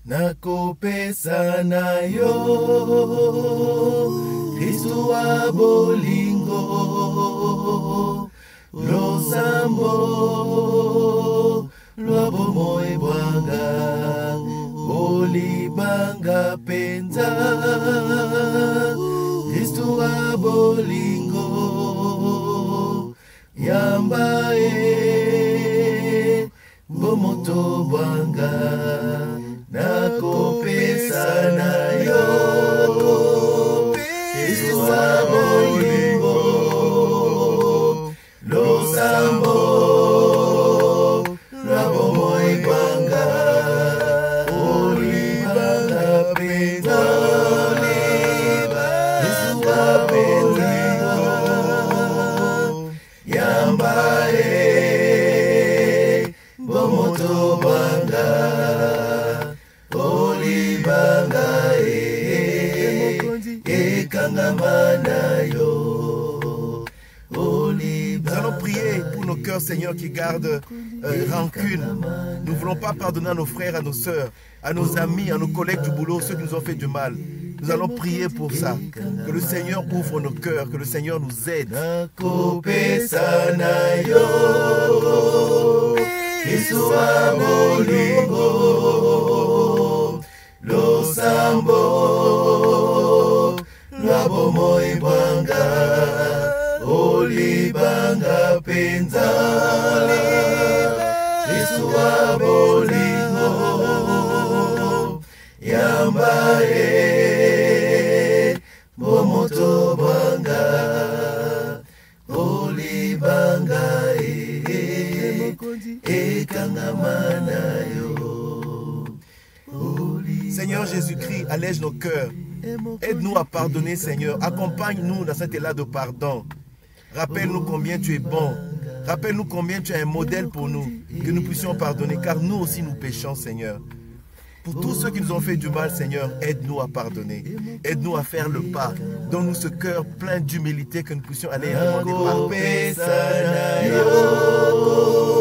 nakopesa na yo Kristu wa bolingo losambo lwa bomoi bwanga olibanga penza Kristu wa bolingo yamba bomoto bwanga nakopesa na yo Kristu wa bolingo losambo lwa bomoi bwanga olibanga penza Kristu wa bolingo yamba bomoto bwanga olibanga ekangama yo. Nous allons prier pour nos cœurs, Seigneur, qui gardent rancune. Nous ne voulons pas pardonner à nos frères, à nos sœurs, à nos amis, à nos collègues du boulot, ceux qui nous ont fait du mal. Nous allons prier pour ça. Que le Seigneur ouvre nos cœurs, que le Seigneur nous aide. Olibanga penza Kristu wa bolingo yamba bomoto bwanga olibanga ekangama na yo. Seigneur Jésus-Christ, allège nos cœurs. Aide-nous à pardonner, Seigneur. Accompagne-nous dans cet élan de pardon. Rappelle-nous combien tu es bon. Rappelle-nous combien tu es un modèle pour nous. Que nous puissions pardonner, car nous aussi nous péchons, Seigneur. Pour tous ceux qui nous ont fait du mal, Seigneur, aide-nous à pardonner. Aide-nous à faire le pas. Donne-nous ce cœur plein d'humilité que nous puissions aller demander pardon.